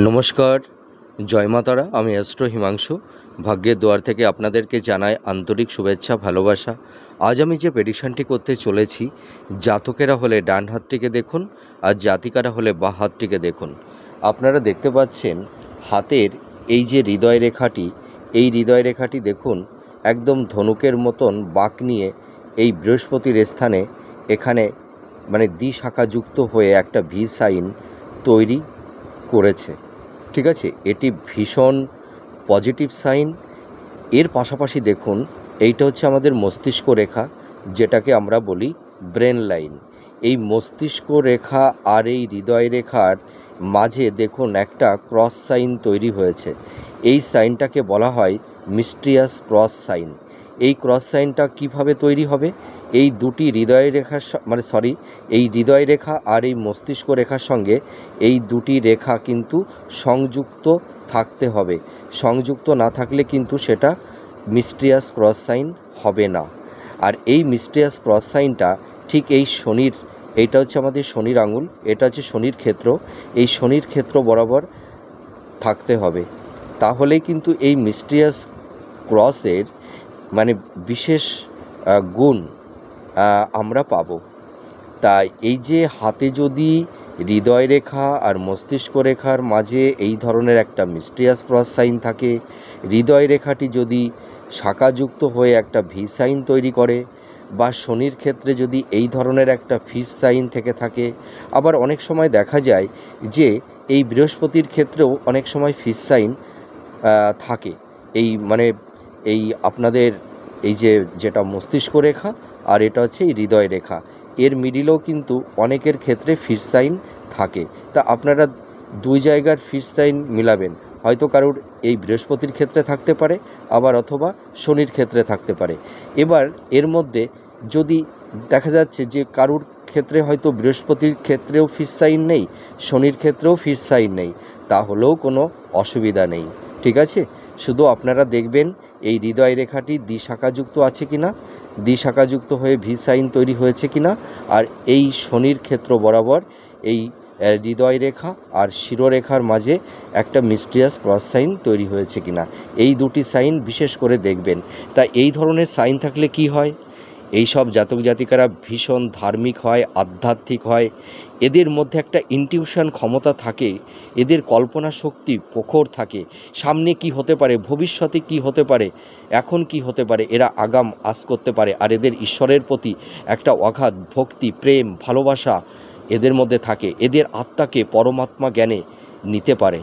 নমস্কার, জয় মা তারা। আমি অ্যাস্ট্রো হিমাংশু। ভাগ্যের দুয়ার থেকে আপনাদেরকে জানাই আন্তরিক শুভেচ্ছা, ভালোবাসা। আজ আমি যে প্রেডিকশানটি করতে চলেছি, জাতকেরা হলে ডান হাতটিকে দেখুন আর জাতিকারা হলে বাঁ হাতটিকে দেখুন। আপনারা দেখতে পাচ্ছেন হাতের এই যে হৃদয় রেখাটি, এই হৃদয় রেখাটি দেখুন একদম ধনুকের মতন বাঁক নিয়ে এই বৃহস্পতির স্থানে এখানে দ্বিশাখাযুক্ত হয়ে একটা ভি সাইন তৈরি করেছে। ঠিক আছে, এটি ভীষণ পজিটিভ সাইন। এর পাশাপাশি দেখুন এইটা হচ্ছে আমাদের মস্তিষ্ক রেখা, যেটাকে আমরা বলি ব্রেন লাইন। এই মস্তিষ্ক রেখা আর এই হৃদয় রেখার মাঝে দেখুন একটা ক্রস সাইন তৈরি হয়েছে। এই সাইনটাকে বলা হয় মিস্ট্রিয়াস ক্রস সাইন। এই ক্রস সাইনটা কিভাবে তৈরি হবে? এই দুটি হৃদয় রেখার এই হৃদয় রেখা আর এই মস্তিষ্ক রেখার সঙ্গে এই দুটি রেখা কিন্তু সংযুক্ত থাকতে হবে। সংযুক্ত না থাকলে কিন্তু সেটা মিস্ট্রিয়াস ক্রস সাইন হবে না। আর এই মিস্ট্রিয়াস ক্রস সাইনটা ঠিক এই শনির, এইটা হচ্ছে আমাদের শনির আঙুল, এটা হচ্ছে শনির ক্ষেত্র, এই শনির ক্ষেত্র বরাবর থাকতে হবে। তাহলেই কিন্তু এই মিস্ট্রিয়াস ক্রসের বিশেষ গুণ আমরা পাব। তাই এই যে হাতে যদি হৃদয় রেখা আর মস্তিষ্ক রেখার মাঝে এই ধরনের একটা মিস্ট্রিয়াস ক্রস সাইন থাকে, হৃদয় রেখাটি যদি শাখাযুক্ত হয়ে একটা ভি সাইন তৈরি করে, বা শনির ক্ষেত্রে যদি এই ধরনের একটা ফিস সাইন থেকে থাকে, আবার অনেক সময় দেখা যায় যে এই বৃহস্পতির ক্ষেত্রেও অনেক সময় ফিস সাইন থাকে। এই আপনাদের এই যেটা মস্তিষ্ক রেখা আর এটা হচ্ছে এই হৃদয় রেখা, এর মিডিলেও কিন্তু অনেকের ক্ষেত্রে ফিস সাইন থাকে। তা আপনারা দুই জায়গার ফিস সাইন মিলাবেন। হয়তো কারোর এই বৃহস্পতির ক্ষেত্রে থাকতে পারে, আবার অথবা শনির ক্ষেত্রে থাকতে পারে। এবার এর মধ্যে যদি দেখা যাচ্ছে যে কারোর ক্ষেত্রে হয়তো বৃহস্পতির ক্ষেত্রেও ফিস সাইন নেই, শনির ক্ষেত্রেও ফিস সাইন নেই, তাহলেও কোনো অসুবিধা নেই। ঠিক আছে, শুধু আপনারা দেখবেন এই হৃদয় রেখাটি দ্বিশাখাযুক্ত আছে কিনা, দ্বিশাখাযুক্ত হয়ে ভি সাইন তৈরি হয়েছে কিনা, আর এই শনির ক্ষেত্র বরাবর এই হৃদয় রেখা আর শিরোরেখার মাঝে একটা মিস্ট্রিয়াস ক্রস সাইন তৈরি হয়েছে কিনা, এই দুটি সাইন বিশেষ করে দেখবেন। তা এই ধরনের সাইন থাকলে কি হয়? এই সব জাতক জাতিকারা ভীষণ ধার্মিক হয়, আধ্যাত্মিক হয়, এদের মধ্যে একটা ইনটিউশন ক্ষমতা থাকে, এদের কল্পনা শক্তি প্রখর থাকে। সামনে কি হতে পারে, ভবিষ্যতে কি হতে পারে, এখন কি হতে পারে, এরা আগাম আশ করতে পারে। আর এদের ঈশ্বরের প্রতি একটা অগাধ ভক্তি, প্রেম, ভালোবাসা এদের মধ্যে থাকে। এদের আত্মাকে পরমাত্মা জ্ঞানে নিতে পারে।